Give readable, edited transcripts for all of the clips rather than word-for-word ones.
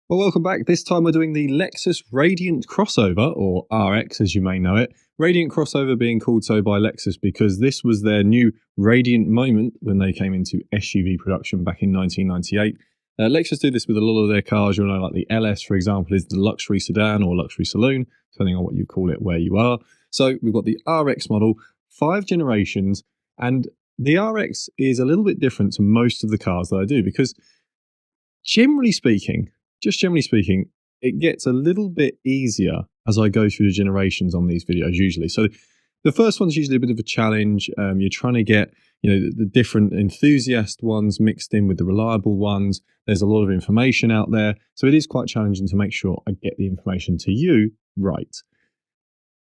Well, welcome back. This time we're doing the Lexus Radiant Crossover, or RX as you may know it. Radiant Crossover being called so by Lexus because this was their new Radiant moment when they came into SUV production back in 1998. Lexus do this with a lot of their cars. You'll know, like the LS, for example, is the luxury sedan or luxury saloon, depending on what you call it where you are. So we've got the RX model, 5 generations, and the RX is a little bit different to most of the cars that I do because generally speaking, it gets a little bit easier as I go through the generations on these videos usually. So the first one's usually a bit of a challenge. You're trying to get, the different enthusiast ones mixed in with the reliable ones. There's a lot of information out there. So it is quite challenging to make sure I get the information to you right.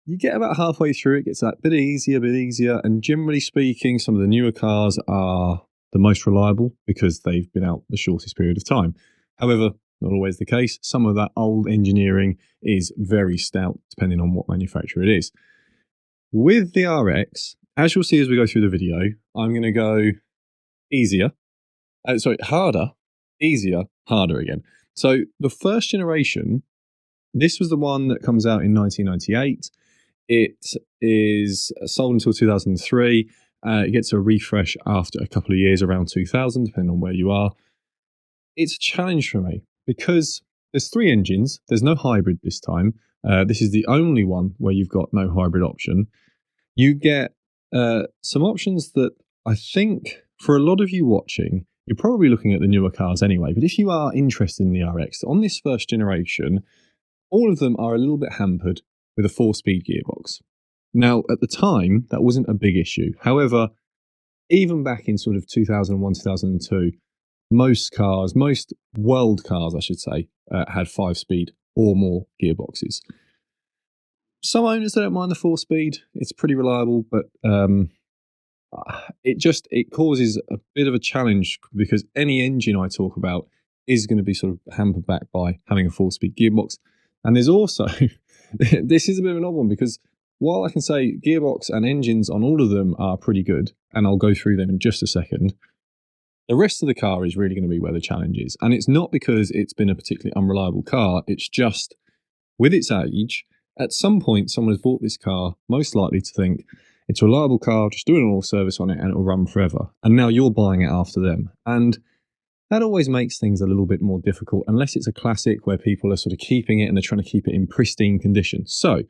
You get about halfway through, it gets a bit easier. And generally speaking, some of the newer cars are the most reliable because they've been out the shortest period of time. However, not always the case. Some of that old engineering is very stout, depending on what manufacturer it is. With the RX, as you'll see as we go through the video, I'm going to go harder, easier, harder again. So the first generation, this was the one that comes out in 1998. It is sold until 2003. It gets a refresh after a couple of years, around 2000, depending on where you are. It's a challenge for me because there's 3 engines. There's no hybrid this time. This is the only one where you've got no hybrid option. You get some options that I think for a lot of you watching, you're probably looking at the newer cars anyway. But if you are interested in the RX, on this first generation, all of them are a little bit hampered with a 4-speed gearbox. Now, at the time, that wasn't a big issue. However, even back in sort of 2001, 2002, most world cars, I should say, had 5-speed or more gearboxes. Some owners don't mind the 4-speed. It's pretty reliable, but it causes a bit of a challenge because any engine I talk about is going to be sort of hampered back by having a 4-speed gearbox. And there's also, this is a bit of an odd one because while I can say gearbox and engines on all of them are pretty good, and I'll go through them in just a second, the rest of the car is really going to be where the challenge is. And it's not because it's been a particularly unreliable car. It's just with its age, at some point, someone has bought this car, most likely to think it's a reliable car, just do an oil service on it and it'll run forever. And now you're buying it after them. And that always makes things a little bit more difficult unless it's a classic where people are sort of keeping it and they're trying to keep it in pristine condition. So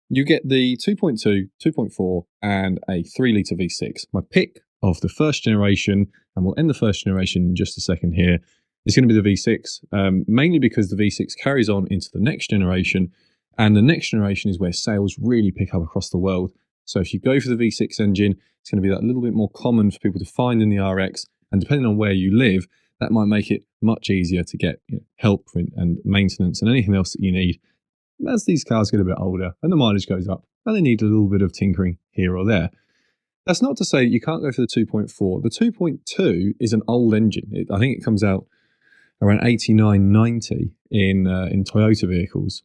you get the 2.2, 2.4 and a 3-litre V6. My pick of the first generation, and we'll end the first generation in just a second here, is going to be the V6, mainly because the V6 carries on into the next generation, and the next generation is where sales really pick up across the world. So if you go for the V6 engine, it's going to be that little bit more common for people to find in the RX, and depending on where you live, that might make it much easier to get help and maintenance and anything else that you need as these cars get a bit older and the mileage goes up and they need a little bit of tinkering here or there. That's not to say you can't go for the 2.4. The 2.2 is an old engine. I think it comes out around 89, 90 in Toyota vehicles.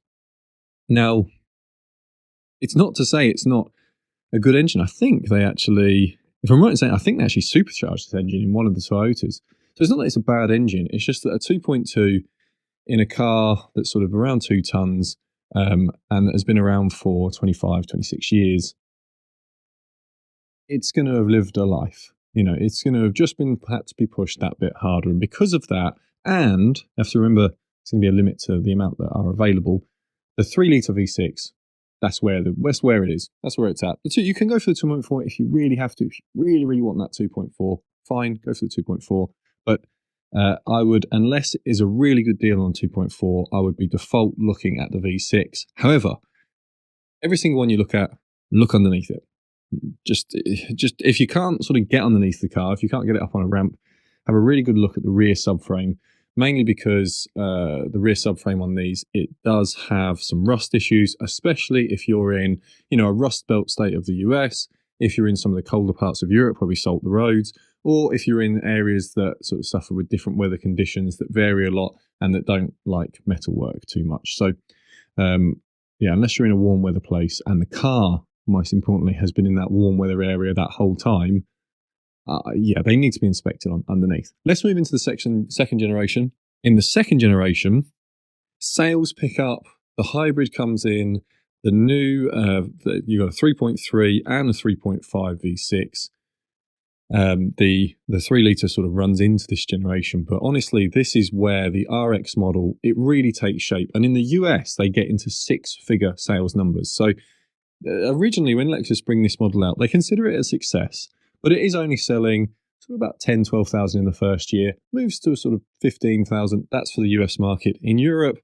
Now, it's not to say it's not a good engine. I think they actually, if I'm right in saying, I think they actually supercharged this engine in one of the Toyotas. So it's not that it's a bad engine. It's just that a 2.2 in a car that's sort of around 2 tons and that has been around for 25, 26 years, it's going to have lived a life. It's going to have just been had to be pushed that bit harder. And because of that, and you have to remember, it's going to be a limit to the amount that are available. The 3-litre V6, that's where it is. That's where it's at. You can go for the 2.4 if you really have to. If you really, really want that 2.4, fine, go for the 2.4. But I would, unless it is a really good deal on 2.4, I would be default looking at the V6. However, every single one you look at, look underneath it. Just if you can't sort of get underneath the car, if you can't get it up on a ramp, have a really good look at the rear subframe, mainly because the rear subframe on these, it does have some rust issues, especially if you're in, a rust belt state of the US, if you're in some of the colder parts of Europe where we salt the roads, or if you're in areas that sort of suffer with different weather conditions that vary a lot and that don't like metalwork too much. So, unless you're in a warm weather place and the car, most importantly, has been in that warm weather area that whole time, they need to be inspected on underneath. Let's move into the second generation. In the second generation, Sales pick up, the hybrid comes in, the new, you've got a 3.3 and a 3.5 V6. The 3 litre sort of runs into this generation, but honestly, this is where the RX model, it really takes shape. And in the US, they get into 6-figure sales numbers. So originally, when Lexus bring this model out, they consider it a success, but it is only selling sort of about 10, 12,000 in the first year, moves to sort of 15,000. That's for the US market. In Europe,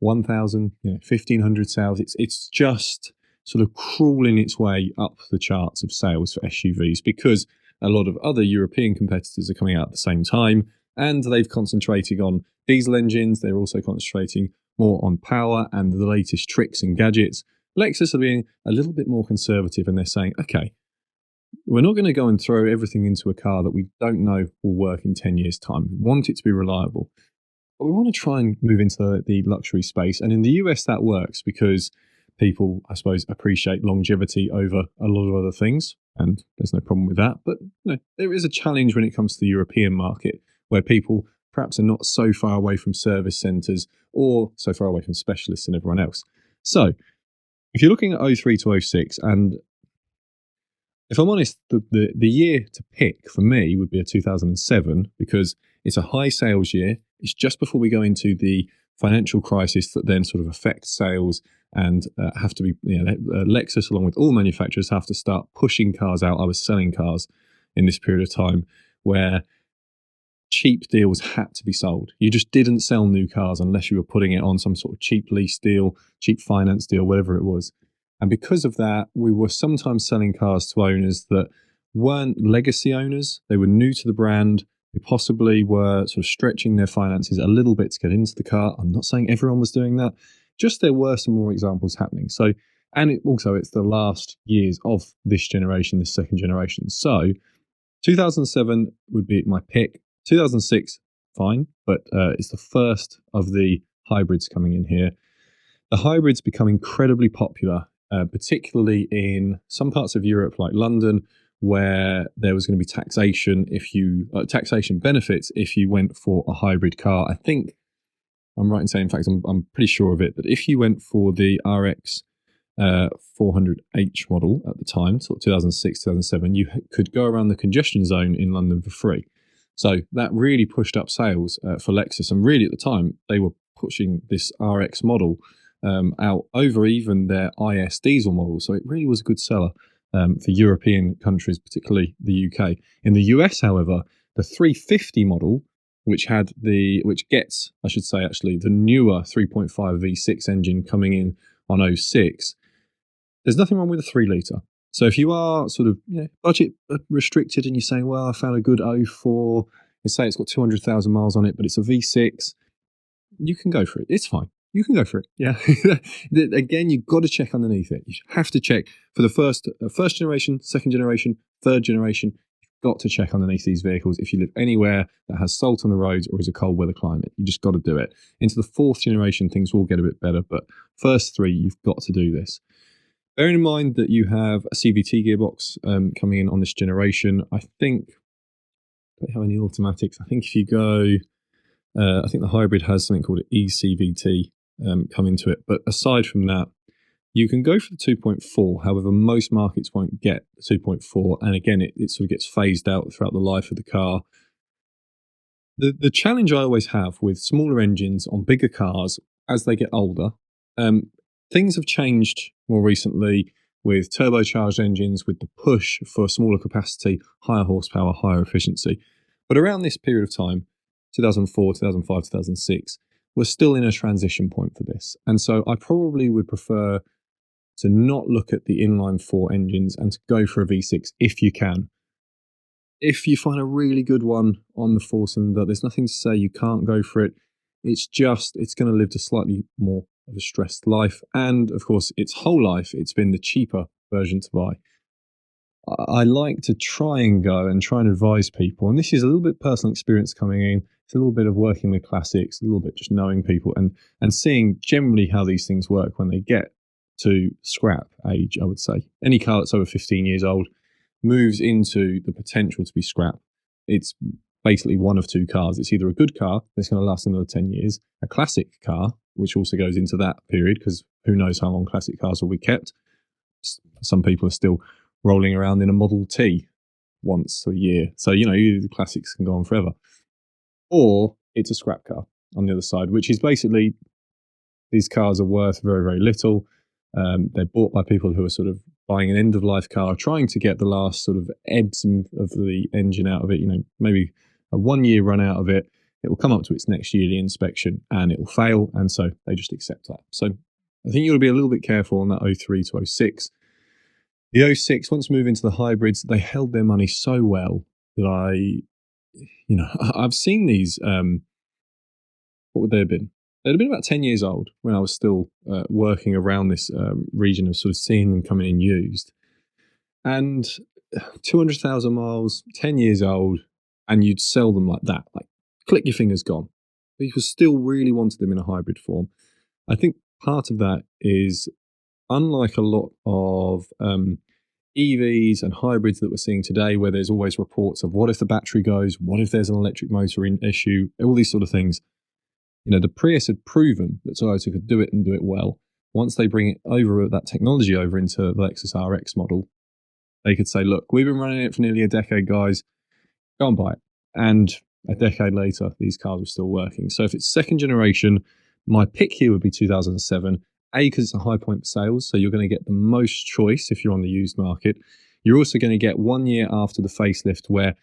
1,000, 1,500 sales. It's just sort of crawling its way up the charts of sales for SUVs because a lot of other European competitors are coming out at the same time, and they've concentrated on diesel engines. They're also concentrating more on power and the latest tricks and gadgets. Lexus are being a little bit more conservative, and they're saying, okay, we're not going to go and throw everything into a car that we don't know will work in 10 years' time. We want it to be reliable. But we want to try and move into the luxury space. And in the US, that works because people, I suppose, appreciate longevity over a lot of other things. And there's no problem with that. But there is a challenge when it comes to the European market where people perhaps are not so far away from service centres or so far away from specialists and everyone else. So if you're looking at 03 to 06, and if I'm honest, the year to pick for me would be a 2007 because it's a high sales year. It's just before we go into the financial crisis that then sort of affects sales and have to be, Lexus, along with all manufacturers, have to start pushing cars out. I was selling cars in this period of time where cheap deals had to be sold. You just didn't sell new cars unless you were putting it on some sort of cheap lease deal, cheap finance deal, whatever it was. And because of that, we were sometimes selling cars to owners that weren't legacy owners. They were new to the brand. They possibly were sort of stretching their finances a little bit to get into the car. I'm not saying everyone was doing that. Just there were some more examples happening. So, and it's the last years of this generation, this second generation. So 2007 would be my pick. 2006, fine, but it's the first of the hybrids coming in here. The hybrids become incredibly popular, particularly in some parts of Europe like London, where there was going to be taxation taxation benefits if you went for a hybrid car. I think I'm right in saying, in fact, I'm pretty sure of it, that if you went for the RX 400h model at the time, sort of 2006, 2007, you could go around the congestion zone in London for free. So that really pushed up sales for Lexus. And really at the time, they were pushing this RX model out over even their IS diesel model. So it really was a good seller for European countries, particularly the UK. In the US, however, the 350 model, which gets, I should say, actually, the newer 3.5 V6 engine coming in on 06, there's nothing wrong with a 3 litre. So if you are sort of budget restricted and you're saying, well, I found a good 04, let's say it's got 200,000 miles on it, but it's a V6, you can go for it. It's fine. You can go for it. Yeah. Again, you've got to check underneath it. You have to check for the first generation, second generation, third generation. You've got to check underneath these vehicles. If you live anywhere that has salt on the roads or is a cold weather climate, you just got to do it. Into the fourth generation, things will get a bit better, but first three, you've got to do this. Bearing in mind that you have a CVT gearbox coming in on this generation, I think, don't have any automatics. I think if you go, I think the hybrid has something called an eCVT come into it. But aside from that, you can go for the 2.4. However, most markets won't get the 2.4. And again, it sort of gets phased out throughout the life of the car. The challenge I always have with smaller engines on bigger cars as they get older, things have changed more recently with turbocharged engines, with the push for smaller capacity, higher horsepower, higher efficiency. But around this period of time, 2004, 2005, 2006, we're still in a transition point for this. And so I probably would prefer to not look at the inline four engines and to go for a V6 if you can. If you find a really good one on the four cylinder, there's nothing to say you can't go for it. It's going to live a slightly more of a stressed life. And of course, its whole life, it's been the cheaper version to buy. I like to try and advise people, and this is a little bit personal experience coming in. It's a little bit of working with classics, a little bit just knowing people and seeing generally how these things work when they get to scrap age, I would say. Any car that's over 15 years old moves into the potential to be scrap. It's basically one of two cars. It's either a good car that's going to last another 10 years, a classic car, which also goes into that period because who knows how long classic cars will be kept. Some people are still rolling around in a Model T once a year. So, the classics can go on forever. Or it's a scrap car on the other side, which is basically these cars are worth very, very little. They're bought by people who are sort of buying an end-of-life car, trying to get the last sort of ebbs of the engine out of it, maybe a 1 year run out of it. It will come up to its next yearly inspection and it will fail. And so they just accept that. So I think you've got to be a little bit careful on that 03 to 06. The 06, once we move into the hybrids, they held their money so well that I've seen these, what would they have been? They'd have been about 10 years old when I was still working around this region of sort of seeing them coming in used. And 200,000 miles, 10 years old, and you'd sell them like that. Like, click your fingers, gone. People still really wanted them in a hybrid form. I think part of that is, unlike a lot of EVs and hybrids that we're seeing today, where there's always reports of what if the battery goes, what if there's an electric motor issue, all these sort of things. The Prius had proven that Toyota could do it and do it well. Once they bring it over, that technology over into the Lexus RX model, they could say, look, we've been running it for nearly a decade, guys. Go and buy it. And a decade later, these cars were still working. So if it's second generation, my pick here would be 2007. Because it's a high point for sales, so you're going to get the most choice if you're on the used market. You're also going to get 1 year after the facelift where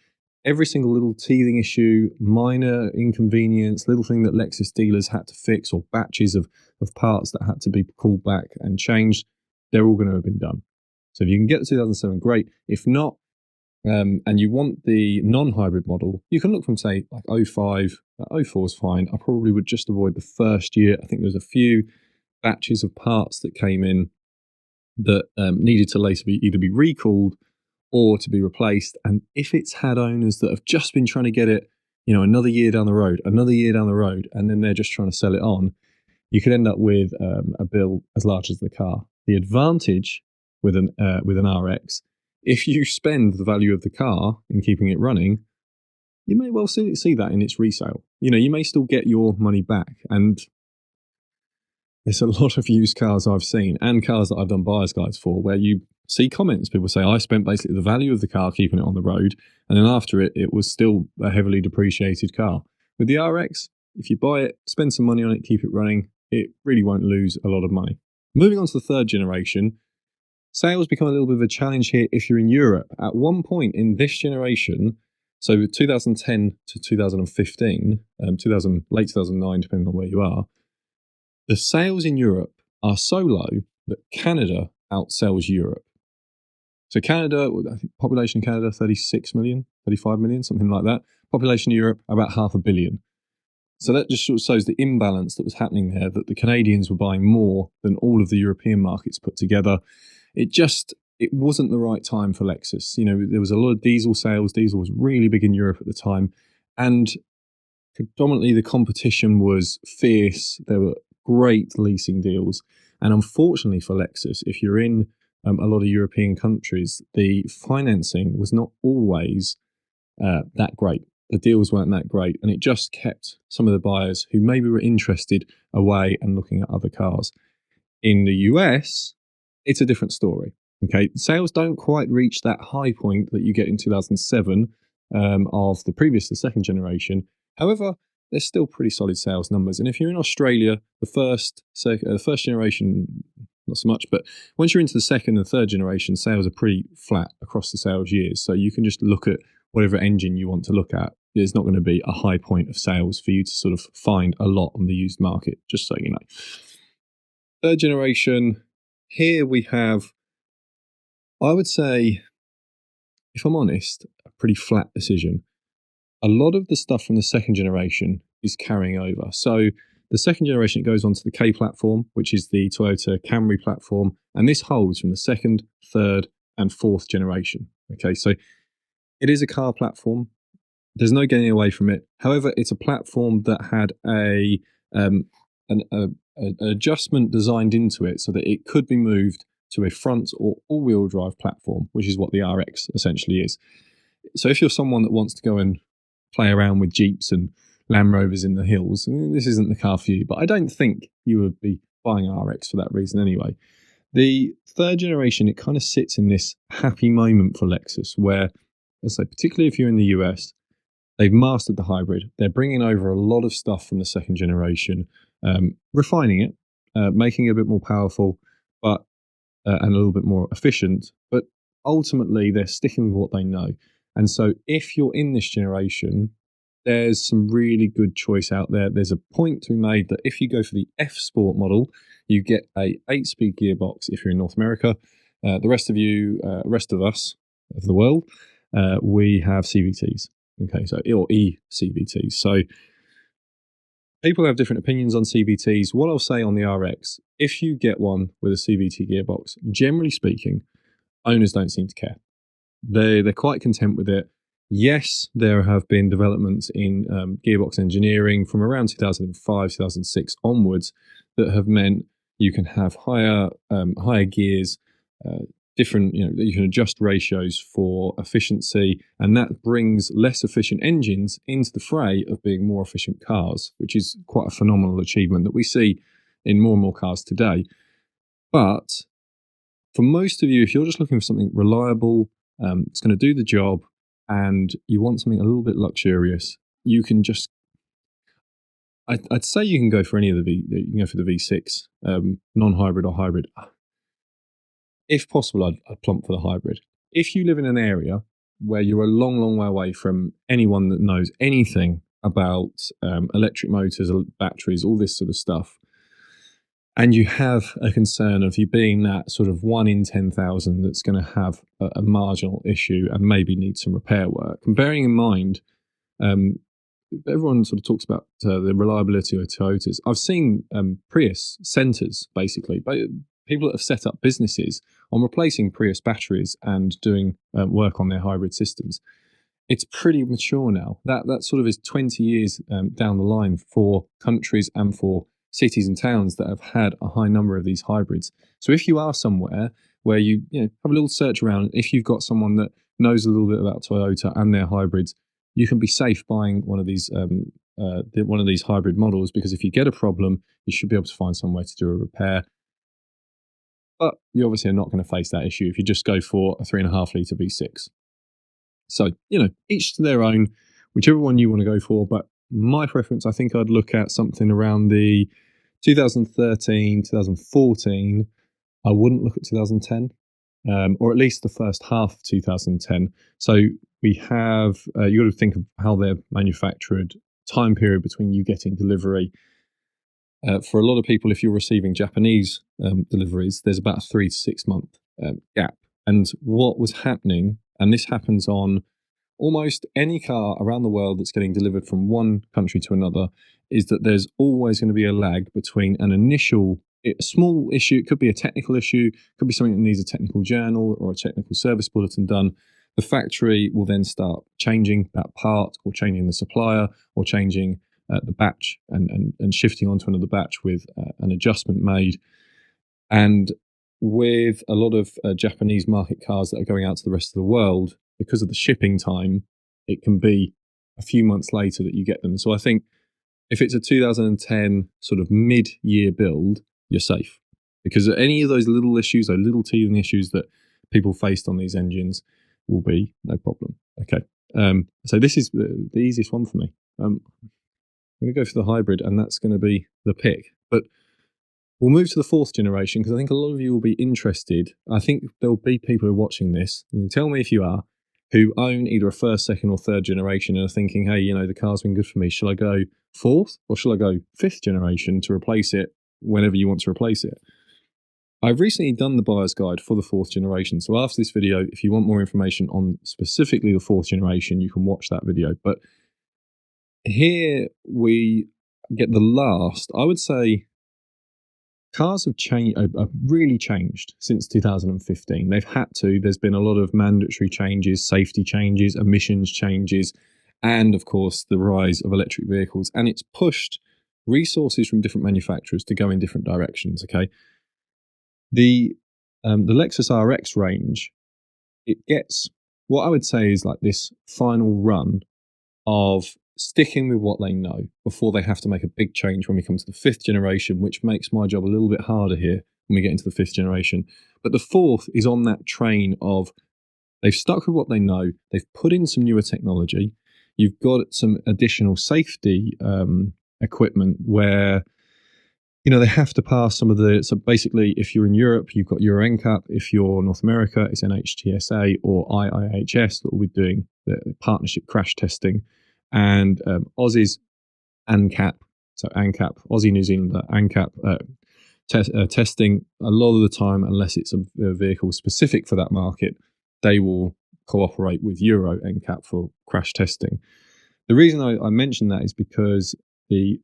every single little teething issue, minor inconvenience, little thing that Lexus dealers had to fix, or batches of parts that had to be pulled back and changed, they're all going to have been done. So if you can get the 2007, great. If not, and you want the non-hybrid model, you can look from, say, like 05. 04 is fine. I probably would just avoid the first year. I think there's a few batches of parts that came in that needed to later either be recalled or to be replaced. And if it's had owners that have just been trying to get it, another year down the road, and then they're just trying to sell it on, you could end up with a bill as large as the car. The advantage with an RX, if you spend the value of the car in keeping it running, you may well see that in its resale. You may still get your money back. And there's a lot of used cars I've seen and cars that I've done buyer's guides for where you see comments. People say, I spent basically the value of the car keeping it on the road. And then after it was still a heavily depreciated car. With the RX, if you buy it, spend some money on it, keep it running, it really won't lose a lot of money. Moving on to the third generation, sales become a little bit of a challenge here if you're in Europe. At one point in this generation, so 2010 to 2015, late 2009, depending on where you are, the sales in Europe are so low that Canada outsells Europe. So Canada, I think population in Canada, 36 million, 35 million, something like that. Population in Europe, about 500 million. So that just sort of shows the imbalance that was happening there, that the Canadians were buying more than all of the European markets put together. It wasn't the right time for Lexus. There was a lot of diesel sales. Diesel was really big in Europe at the time. And predominantly the competition was fierce. There were great leasing deals. And unfortunately for Lexus, if you're in a lot of European countries, the financing was not always that great. The deals weren't that great. And it just kept some of the buyers who maybe were interested away and looking at other cars. In the US, it's a different story. Okay, sales don't quite reach that high point that you get in 2007 of the second generation. However, there's still pretty solid sales numbers. And if you're in Australia, the first generation, not so much, but once you're into the second and third generation, sales are pretty flat across the sales years. So you can just look at whatever engine you want to look at. There's not going to be a high point of sales for you to sort of find a lot on the used market, just so you know. Third generation, here we have, I would say, if I'm honest, a pretty flat decision. A lot of the stuff from the second generation is carrying over. So the second generation, it goes onto the K platform, which is the Toyota Camry platform. And this holds from the second, third, and fourth generation. Okay, so it is a car platform. There's no getting away from it. However, it's a platform that had an adjustment designed into it so that it could be moved to a front or all-wheel drive platform, which is what the RX essentially is. So if you're someone that wants to go and play around with Jeeps and Land Rovers in the hills, this isn't the car for you. But I don't think you would be buying an RX for that reason anyway. The third generation, it kind of sits in this happy moment for Lexus where, let's say, particularly if you're in the US, they've mastered the hybrid. They're bringing over a lot of stuff from the second generation, refining it, making it a bit more powerful, but and a little bit more efficient. But ultimately, they're sticking with what they know. And so if you're in this generation, there's some really good choice out there. There's a point to be made that if you go for the F Sport model, you get a 8-speed gearbox if you're in North America. The rest of us, of the world, we have CVTs. Okay, so or eCVTs. So people have different opinions on CVTs. What I'll say on the RX, if you get one with a CVT gearbox, generally speaking, owners don't seem to care. They're quite content with it. Yes, there have been developments in gearbox engineering from around 2005, 2006 onwards that have meant you can have higher gears, different, you can adjust ratios for efficiency, and that brings less efficient engines into the fray of being more efficient cars, which is quite a phenomenal achievement that we see in more and more cars today. But for most of you, if you're just looking for something reliable, it's going to do the job, and you want something a little bit luxurious, you can just, I'd say you can go for any of you can go for the V6, non-hybrid or hybrid. If possible, I'd plump for the hybrid. If you live in an area where you're a long, long way away from anyone that knows anything about electric motors, batteries, all this sort of stuff, and you have a concern of you being that sort of 1 in 10,000 that's going to have a marginal issue and maybe need some repair work, and bearing in mind, everyone sort of talks about the reliability of Toyotas. I've seen Prius centres, basically, people that have set up businesses on replacing Prius batteries and doing work on their hybrid systems. It's pretty mature now. That sort of is 20 years down the line for countries and for cities and towns that have had a high number of these hybrids. So if you are somewhere where you have a little search around, if you've got someone that knows a little bit about Toyota and their hybrids, you can be safe buying one of these hybrid models, because if you get a problem, you should be able to find somewhere to do a repair. But you obviously are not going to face that issue if you just go for a 3.5 litre V6. So, each to their own, whichever one you want to go for. But my preference, I think I'd look at something around the 2013, 2014. I wouldn't look at 2010, or at least the first half of 2010. So we have, you got to think of how they're manufactured, time period between you getting delivery. For a lot of people, if you're receiving Japanese deliveries, there's about a 3 to 6 month gap. And what was happening, and this happens on almost any car around the world that's getting delivered from one country to another, is that there's always going to be a lag between an initial small issue. It could be a technical issue, could be something that needs a technical journal or a technical service bulletin done. The factory will then start changing that part, or changing the supplier, or changing the batch and shifting onto another batch with an adjustment made. And with a lot of Japanese market cars that are going out to the rest of the world, because of the shipping time, it can be a few months later that you get them. So I think if it's a 2010 sort of mid-year build, you're safe, because any of those little issues, those little teething issues that people faced on these engines, will be no problem. Okay, so this is the easiest one for me. I'm going to go for the hybrid, and that's going to be the pick. But we'll move to the 4th generation, because I think a lot of you will be interested. I think there'll be people who are watching this, you can tell me if you are, who own either a 1st, 2nd, or 3rd generation and are thinking, hey, the car's been good for me. Shall I go 4th, or shall I go 5th generation to replace it whenever you want to replace it? I've recently done the buyer's guide for the 4th generation. So after this video, if you want more information on specifically the 4th generation, you can watch that video. But here we get the last, I would say, cars have really changed since 2015. They've had to. There's been a lot of mandatory changes, safety changes, emissions changes, and of course the rise of electric vehicles. And it's pushed resources from different manufacturers to go in different directions. Okay, the Lexus RX range, it gets what I would say is like this final run of sticking with what they know before they have to make a big change when we come to the 5th generation, which makes my job a little bit harder here when we get into the 5th generation. But the 4th is on that train of they've stuck with what they know, they've put in some newer technology, you've got some additional safety equipment where they have to pass some of the. So basically, if you're in Europe, you've got Euro NCAP. If you're North America, it's NHTSA or IIHS that will be doing the partnership crash testing, and Aussie's ANCAP. So ANCAP, Aussie New Zealander ANCAP testing. A lot of the time, unless it's a vehicle specific for that market, they will cooperate with Euro NCAP for crash testing. The reason I mention that is because the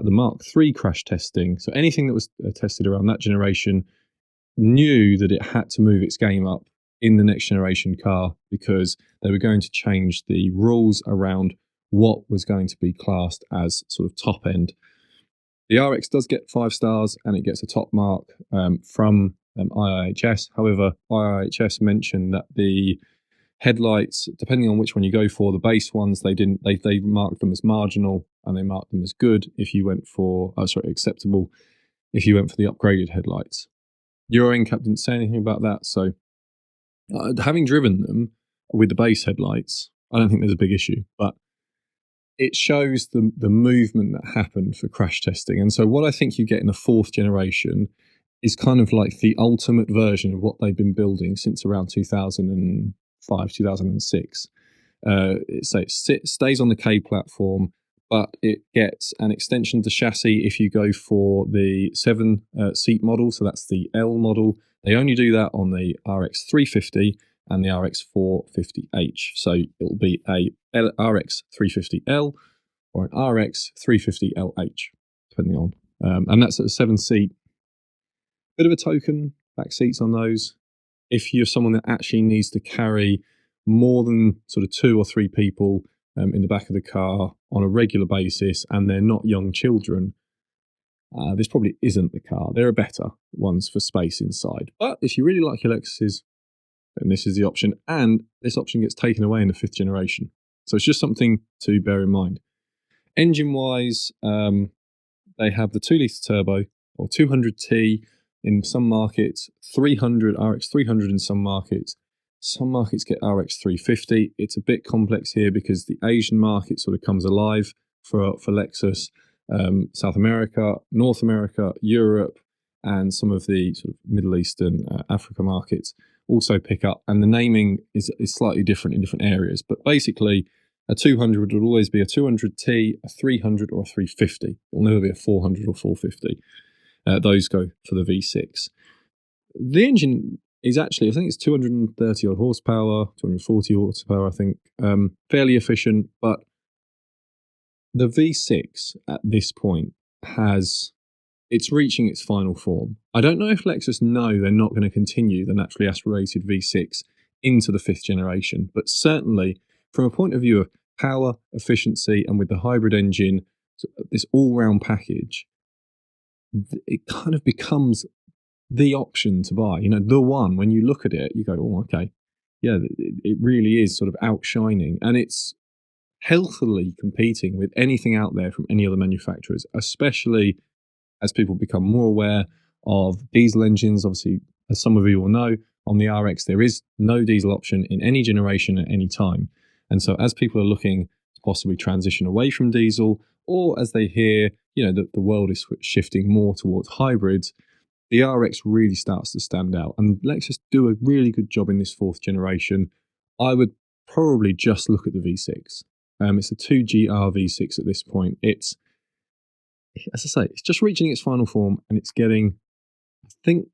Mark III crash testing, so anything that was tested around that generation, knew that it had to move its game up in the next generation car because they were going to change the rules around what was going to be classed as sort of top end. The RX does get 5 stars and it gets a top mark from IIHS. However, IIHS mentioned that the headlights, depending on which one you go for, the base ones, they marked them as marginal and they marked them as good if you went for, acceptable if you went for the upgraded headlights. Euro NCAP didn't say anything about that, so having driven them with the base headlights, I don't think there's a big issue, but it shows the movement that happened for crash testing. And so what I think you get in the 4th generation is kind of like the ultimate version of what they've been building since around 2005, 2006. It stays on the K platform, but it gets an extension to chassis if you go for the 7-seat model. So that's the L model. They only do that on the RX350 and the RX450h. So it'll be a RX350L or an RX350LH, depending on. And that's a 7-seat. Bit of a token, back seats on those. If you're someone that actually needs to carry more than sort of 2 or 3 people in the back of the car on a regular basis and they're not young children, this probably isn't the car. There are better ones for space inside. But if you really like your Lexuses, then this is the option. And this option gets taken away in the 5th generation. So it's just something to bear in mind. Engine-wise, they have the 2-litre turbo or 200T in some markets, 300 RX 300 in some markets. Some markets get RX 350. It's a bit complex here because the Asian market sort of comes alive for Lexus. South America, North America, Europe, and some of the sort of Middle Eastern, Africa markets also pick up. And the naming is slightly different in different areas. But basically, a 200 would always be a 200T, a 300, or a 350. It'll never be a 400 or 450. Those go for the V6. The engine is actually, I think it's 230 odd horsepower, 240 horsepower, I think. Fairly efficient, but the V6 at this point it's reaching its final form. I don't know if Lexus know they're not going to continue the naturally aspirated V6 into the 5th generation, but certainly from a point of view of power, efficiency, and with the hybrid engine, this all-round package, it kind of becomes the option to buy. The one, when you look at it, you go, oh, okay, yeah, it really is sort of outshining, and it's healthily competing with anything out there from any other manufacturers, especially as people become more aware of diesel engines. Obviously, as some of you will know, on the RX, there is no diesel option in any generation at any time. And so as people are looking to possibly transition away from diesel, or as they hear, that the world is shifting more towards hybrids, the RX really starts to stand out. And Lexus do a really good job in this 4th generation. I would probably just look at the V6. It's a 2GR V6 at this point. It's, as I say, it's just reaching its final form, and it's getting, I think,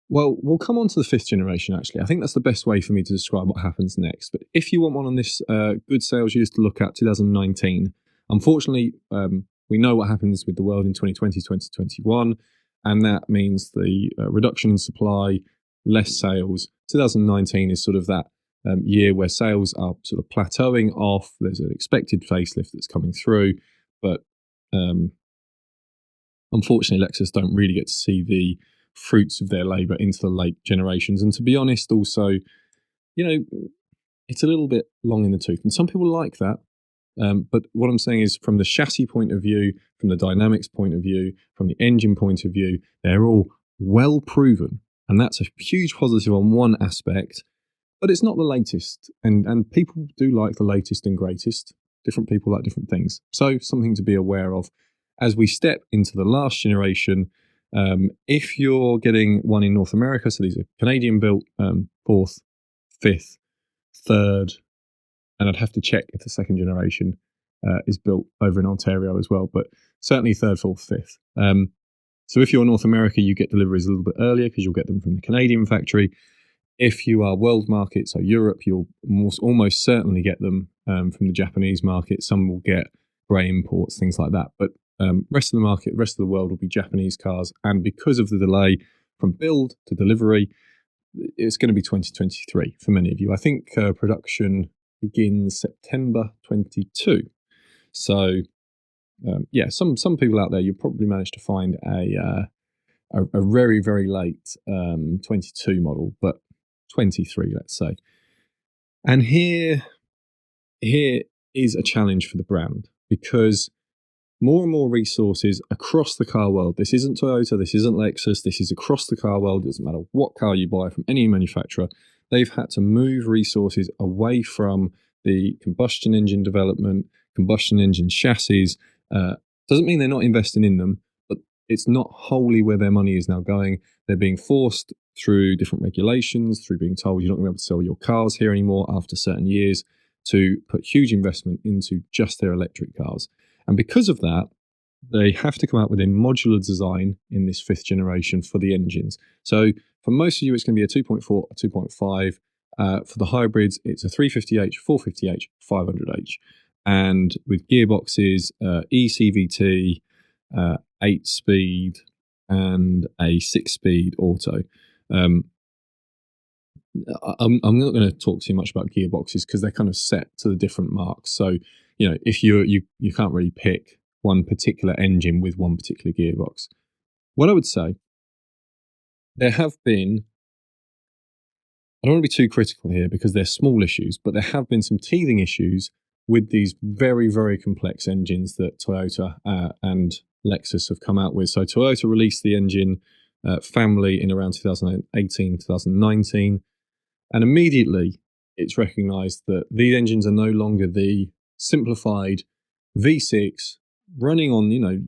well, we'll come on to the 5th generation, actually. I think that's the best way for me to describe what happens next. But if you want one on this good sales years to look at, 2019, unfortunately, we know what happens with the world in 2020, 2021, and that means the reduction in supply, less sales. 2019 is sort of that year where sales are sort of plateauing off. There's an expected facelift that's coming through, but unfortunately, Lexus don't really get to see the fruits of their labour into the late generations. And to be honest, also, it's a little bit long in the tooth. And some people like that. But what I'm saying is, from the chassis point of view, from the dynamics point of view, from the engine point of view, they're all well proven. And that's a huge positive on one aspect, but it's not the latest. And people do like the latest and greatest. Different people like different things. So something to be aware of as we step into the last generation. If you're getting one in North America, so these are Canadian built, fourth, fifth, third, and I'd have to check if the second generation is built over in Ontario as well, but certainly third, fourth, fifth. So if you're North America, you get deliveries a little bit earlier because you'll get them from the Canadian factory. If you are world market, so Europe, you'll almost certainly get them from the Japanese market. Some will get grey imports, things like that. But rest of the market, rest of the world will be Japanese cars. And because of the delay from build to delivery, it's going to be 2023 for many of you. I think production begins September 22. So yeah, some people out there, you'll probably manage to find a very, very late 22 model, but 23, let's say. And here is a challenge for the brand, because more and more resources across the car world, this isn't Toyota, this isn't Lexus, this is across the car world. It doesn't matter what car you buy from any manufacturer, they've had to move resources away from the combustion engine development, combustion engine chassis. Doesn't mean they're not investing in them, but it's not wholly where their money is now going. They're being forced through different regulations, through being told you're not going to be able to sell your cars here anymore after certain years, to put huge investment into just their electric cars. And because of that, they have to come out with a modular design in this fifth generation for the engines. So for most of you, it's going to be a 2.4, a 2.5. For the hybrids, it's a 350h, 450h, 500h. And with gearboxes, ECVT, 8-speed, and a 6-speed auto. I'm not going to talk too much about gearboxes because they're kind of set to the different marks. So, you know, if you can't really pick one particular engine with one particular gearbox. What I would say, there have been, I don't want to be too critical here because they're small issues, but there have been some teething issues with these very, very complex engines that Toyota and Lexus have come out with. So Toyota released the engine family in around 2018, 2019, and immediately it's recognized that these engines are no longer the simplified V6 running on, you know,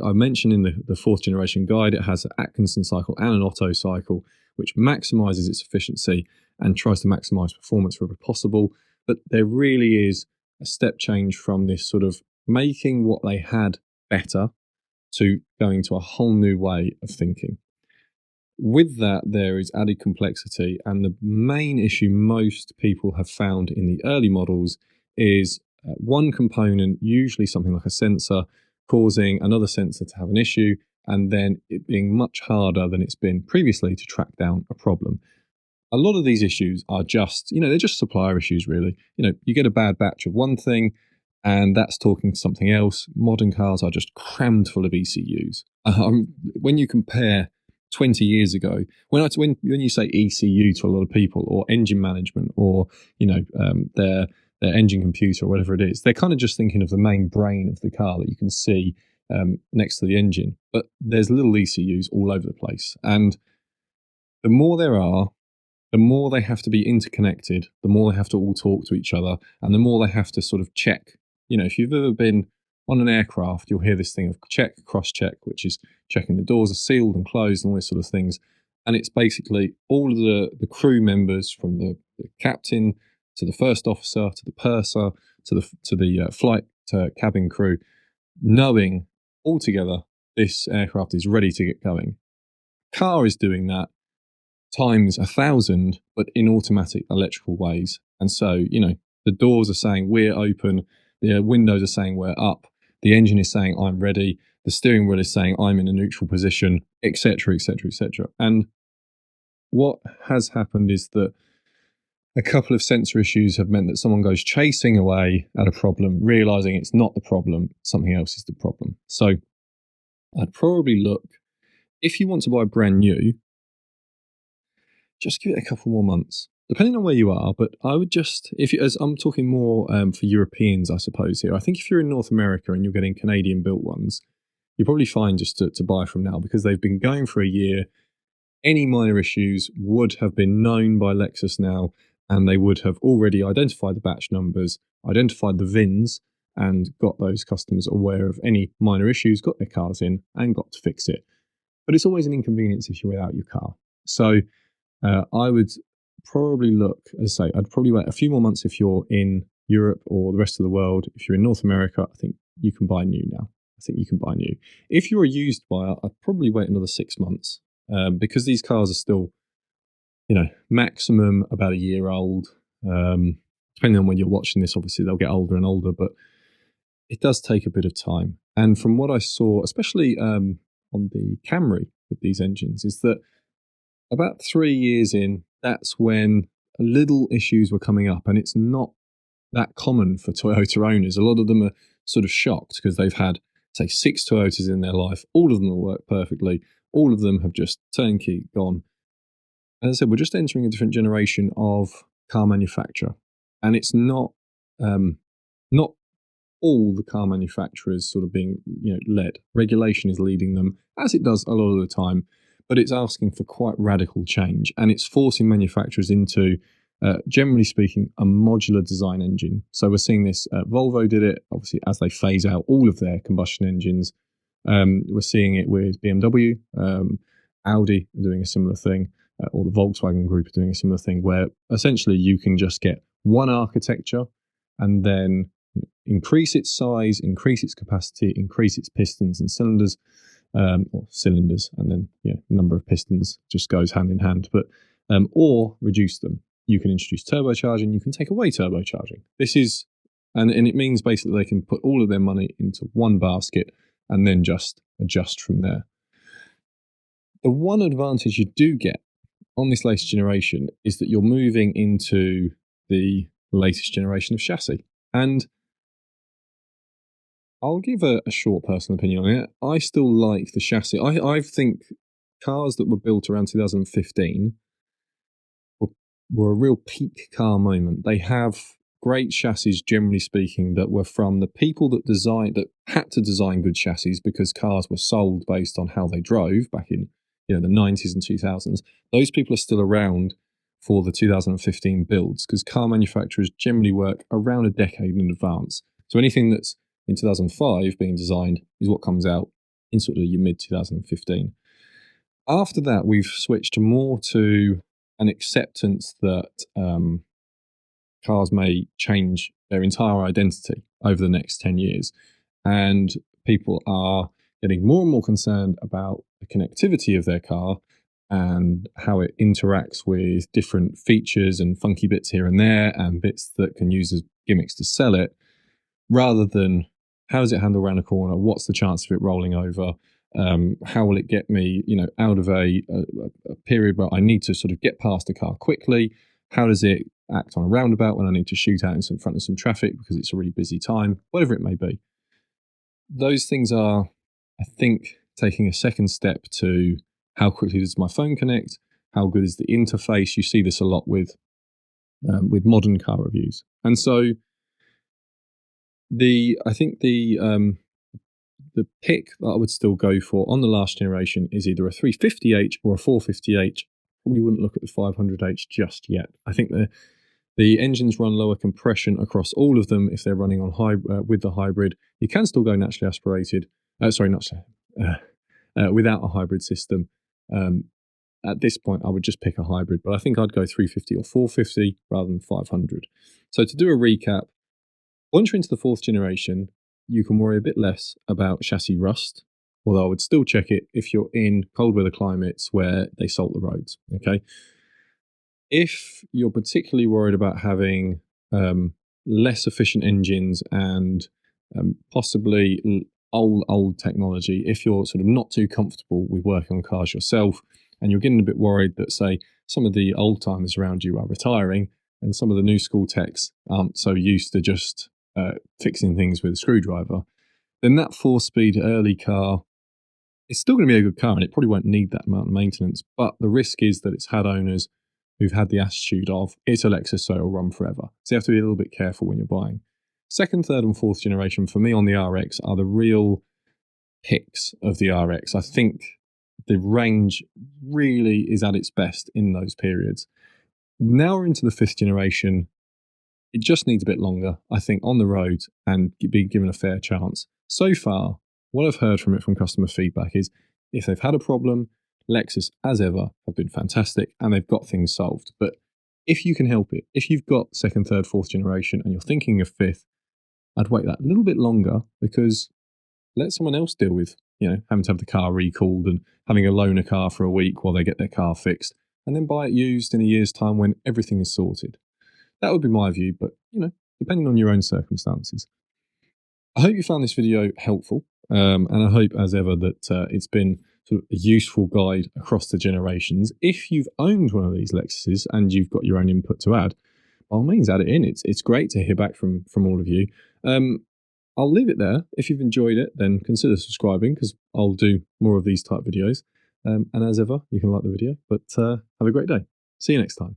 I mentioned in the fourth generation guide, it has an Atkinson cycle and an Otto cycle, which maximizes its efficiency and tries to maximize performance wherever possible. But there really is a step change from this sort of making what they had better to going to a whole new way of thinking. With that, there is added complexity, and the main issue most people have found in the early models is one component, usually something like a sensor, causing another sensor to have an issue, and then it being much harder than it's been previously to track down a problem. A lot of these issues are just, you know, they're just supplier issues, really. You know, you get a bad batch of one thing, and that's talking to something else. Modern cars are just crammed full of ECUs. When you compare 20 years ago, when you say ECU to a lot of people, or engine management, or, you know, their engine computer or whatever it is, they're kind of just thinking of the main brain of the car that you can see next to the engine. But there's little ECUs all over the place. And the more there are, the more they have to be interconnected, the more they have to all talk to each other, and the more they have to sort of check. You know, if you've ever been on an aircraft, you'll hear this thing of check, cross-check, which is checking the doors are sealed and closed and all these sort of things. And it's basically all of the crew members, from the captain to the first officer to the purser to the flight cabin crew, knowing altogether this aircraft is ready to get going. Car is doing that times 1,000, but in automatic electrical ways. And so, you know, the doors are saying we're open, the windows are saying we're up, the engine is saying I'm ready, the steering wheel is saying I'm in a neutral position, etc., etc., etc. And what has happened is that a couple of sensor issues have meant that someone goes chasing away at a problem, realizing it's not the problem, something else is the problem. So I'd probably look, if you want to buy brand new, just give it a couple more months. Depending on where you are, but I would just, if you, as I'm talking more for Europeans, I suppose here. I think if you're in North America and you're getting Canadian built ones, you're probably fine just to buy from now because they've been going for a year. Any minor issues would have been known by Lexus now, and they would have already identified the batch numbers, identified the VINs, and got those customers aware of any minor issues, got their cars in, and got to fix it. But it's always an inconvenience if you're without your car. So I would probably look, as I say, I'd probably wait a few more months if you're in Europe or the rest of the world. If you're in North America, I think you can buy new now. I think you can buy new. If you're a used buyer, I'd probably wait another 6 months because these cars are still, maximum about a year old. Depending on when you're watching this, obviously they'll get older and older, but it does take a bit of time. And from what I saw, especially on the Camry with these engines, is that about 3 years in, that's when little issues were coming up, and it's not that common for Toyota owners. A lot of them are sort of shocked because they've had, say, 6 Toyotas in their life. All of them will work perfectly. All of them have just turnkey gone. As I said, we're just entering a different generation of car manufacturer, and it's not all the car manufacturers sort of being led. Regulation is leading them, as it does a lot of the time, but it's asking for quite radical change, and it's forcing manufacturers into, generally speaking, a modular design engine. So we're seeing this. Volvo did it, obviously, as they phase out all of their combustion engines. We're seeing it with BMW, Audi are doing a similar thing, or the Volkswagen Group are doing a similar thing, where essentially you can just get one architecture and then increase its size, increase its capacity, increase its pistons and cylinders, or cylinders, and then number of pistons just goes hand in hand. But or reduce them. You can introduce turbocharging. You can take away turbocharging. This is, and it means basically they can put all of their money into one basket and then just adjust from there. The one advantage you do get on this latest generation is that you're moving into the latest generation of chassis. And I'll give a short personal opinion on it. I still like the chassis. I think cars that were built around 2015 were a real peak car moment. They have great chassis, generally speaking, that were from the people that had to design good chassis because cars were sold based on how they drove back in the 90s and 2000s. Those people are still around for the 2015 builds because car manufacturers generally work around a decade in advance. So anything that's in 2005 being designed is what comes out in sort of your mid 2015. After that, we've switched more to an acceptance that cars may change their entire identity over the next 10 years. And people are getting more and more concerned about the connectivity of their car and how it interacts with different features and funky bits here and there and bits that can use as gimmicks to sell it, rather than how does it handle around a corner? What's the chance of it rolling over? How will it get me, out of a period where I need to sort of get past a car quickly? How does it act on a roundabout when I need to shoot out in front of some traffic because it's a really busy time? Whatever it may be. Those things are, I think, taking a second step to how quickly does my phone connect? How good is the interface? You see this a lot with modern car reviews. And so I think the pick that I would still go for on the last generation is either a 350h or a 450h. Probably wouldn't look at the 500h just yet. I think the engines run lower compression across all of them if they're running on with the hybrid. You can still go naturally aspirated. Without a hybrid system. At this point, I would just pick a hybrid, but I think I'd go 350 or 450 rather than 500. So to do a recap, once you're into the 4th generation, you can worry a bit less about chassis rust, although I would still check it if you're in cold weather climates where they salt the roads, okay? If you're particularly worried about having less efficient engines and possibly old technology, if you're sort of not too comfortable with working on cars yourself and you're getting a bit worried that, say, some of the old timers around you are retiring and some of the new school techs aren't so used to just fixing things with a screwdriver, then that 4-speed early car is still going to be a good car and it probably won't need that amount of maintenance, but the risk is that it's had owners who've had the attitude of, it's a Lexus, so it'll run forever. So you have to be a little bit careful when you're buying. Second, third, and fourth generation for me on the RX are the real picks of the RX. I think the range really is at its best in those periods. Now we're into the fifth generation. It just needs a bit longer, I think, on the road and be given a fair chance. So far, what I've heard from it from customer feedback is if they've had a problem, Lexus, as ever, have been fantastic and they've got things solved. But if you can help it, if you've got second, third, fourth generation and you're thinking of fifth, I'd wait that a little bit longer, because let someone else deal with, having to have the car recalled and having a loaner car for a week while they get their car fixed, and then buy it used in a year's time when everything is sorted. That would be my view, but, depending on your own circumstances. I hope you found this video helpful, and I hope, as ever, that it's been sort of a useful guide across the generations. If you've owned one of these Lexuses and you've got your own input to add, by all means, add it in. It's great to hear back from all of you. I'll leave it there. If you've enjoyed it, then consider subscribing, because I'll do more of these type videos. And as ever, you can like the video, but have a great day. See you next time.